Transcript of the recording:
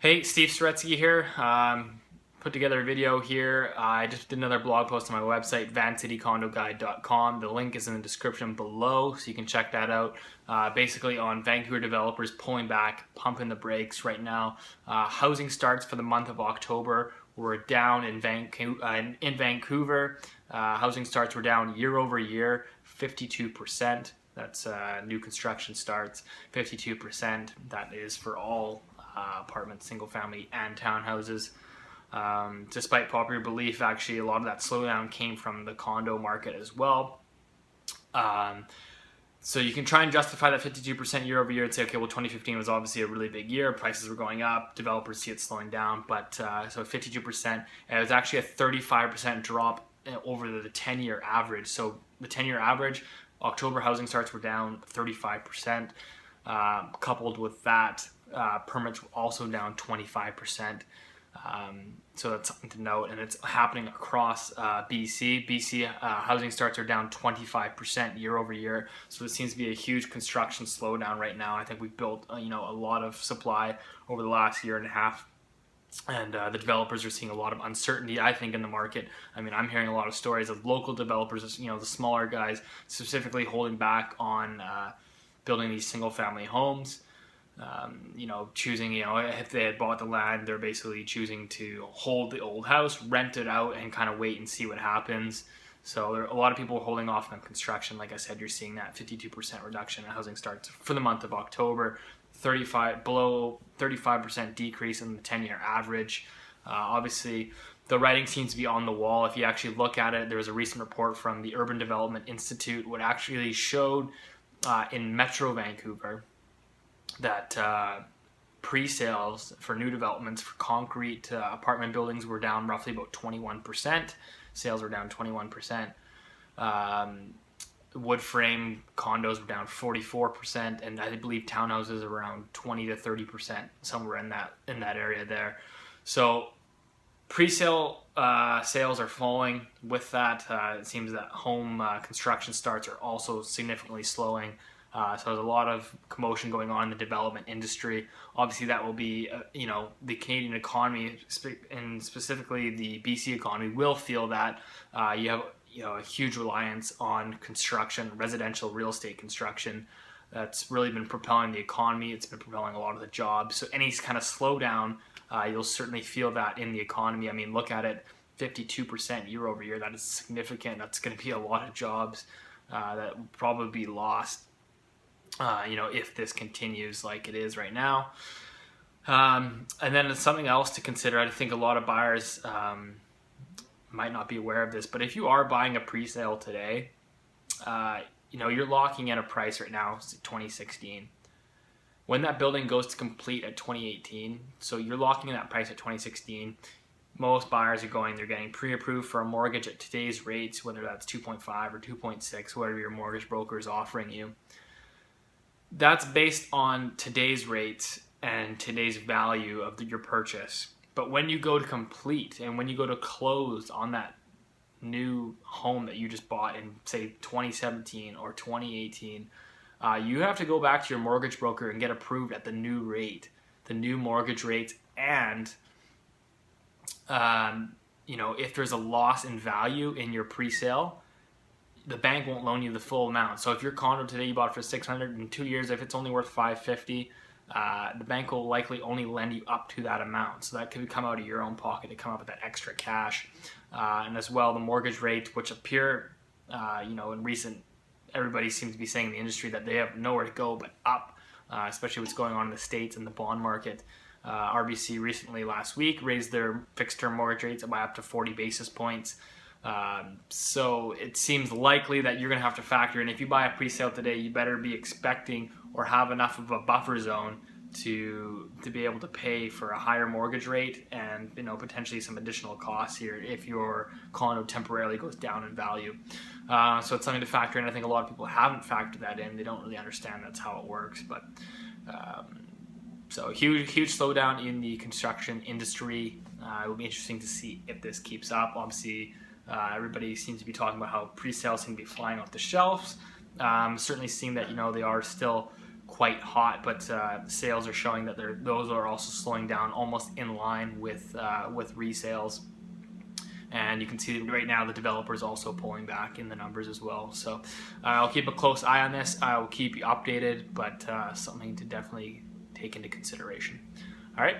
Hey, Steve Saretsky here. Put together a video here. I just did another blog post on my website, vancitycondoguide.com. The link is in the description below, so you can check that out. Basically on Vancouver developers pulling back, pumping the brakes right now. Housing starts for the month of October. We're down in Vancouver. Housing starts were down year over year, 52%. That's new construction starts, 52%. That is for all apartments, single family and townhouses. Despite popular belief, actually a lot of that slowdown came from the condo market as well. So you can try and justify that 52% year over year and say, okay, well, 2015 was obviously a really big year. Prices were going up. Developers see it slowing down. But so 52%, and it was actually a 35% drop over the 10-year average. So the 10-year average, October housing starts were down 35%. Coupled with that, permits were also down 25%. So that's something to note, and it's happening across BC. BC housing starts are down 25% year over year, so it seems to be a huge construction slowdown right now. I think we've built a lot of supply over the last year and a half, and the developers are seeing a lot of uncertainty, I think, in the market. I mean, I'm hearing a lot of stories of local developers, the smaller guys, specifically holding back on building these single-family homes. Choosing, if they had bought the land, they're basically choosing to hold the old house, rent it out, and kind of wait and see what happens. So there are a lot of people holding off on construction. Like I said, you're seeing that 52% reduction in housing starts for the month of October, below 35% decrease in the 10-year average. Obviously, the writing seems to be on the wall. If you actually look at it, there was a recent report from the Urban Development Institute, what actually showed in Metro Vancouver that pre-sales for new developments for concrete apartment buildings were down roughly about 21%. Sales were down 21%. Wood frame condos were down 44%, and I believe townhouses are around 20 to 30%, somewhere in that area there. So pre-sale sales are falling. With that, it seems that home construction starts are also significantly slowing. So there's a lot of commotion going on in the development industry. Obviously, that will be, the Canadian economy, and specifically the BC economy, will feel that. You have a huge reliance on construction, residential real estate construction. That's really been propelling the economy. It's been propelling a lot of the jobs. So any kind of slowdown, you'll certainly feel that in the economy. I mean, look at it, 52% year over year. That is significant. That's going to be a lot of jobs that will probably be lost. If this continues like it is right now. And then something else to consider, I think a lot of buyers might not be aware of this, but if you are buying a pre-sale today, you're locking in a price right now, 2016. When that building goes to complete at 2018, so you're locking in that price at 2016, most buyers they're getting pre-approved for a mortgage at today's rates, whether that's 2.5 or 2.6, whatever your mortgage broker is offering you. That's based on today's rates and today's value of your purchase. But when you go to complete and when you go to close on that new home that you just bought in, say, 2017 or 2018, you have to go back to your mortgage broker and get approved at the new rate, the new mortgage rate. And, if there's a loss in value in your pre-sale, the bank won't loan you the full amount. So if your condo today you bought for $600, in 2 years, if it's only worth $550, the bank will likely only lend you up to that amount. So that could come out of your own pocket to come up with that extra cash. And as well, the mortgage rate, which appear, in recent, everybody seems to be saying in the industry that they have nowhere to go but up, especially what's going on in the States and the bond market. RBC recently last week raised their fixed term mortgage rates by up to 40 basis points. So it seems likely that you're going to have to factor in, if you buy a pre-sale today, you better be expecting or have enough of a buffer zone to be able to pay for a higher mortgage rate and potentially some additional costs here if your condo temporarily goes down in value. So it's something to factor in. I think a lot of people haven't factored that in. They don't really understand that's how it works. But so huge slowdown in the construction industry. It will be interesting to see if this keeps up. Obviously, everybody seems to be talking about how pre-sales seem to be flying off the shelves. Certainly seeing that they are still quite hot, but sales are showing that those are also slowing down, almost in line with resales. And you can see right now the developers also pulling back in the numbers as well. So I'll keep a close eye on this. I will keep you updated, but something to definitely take into consideration. All right,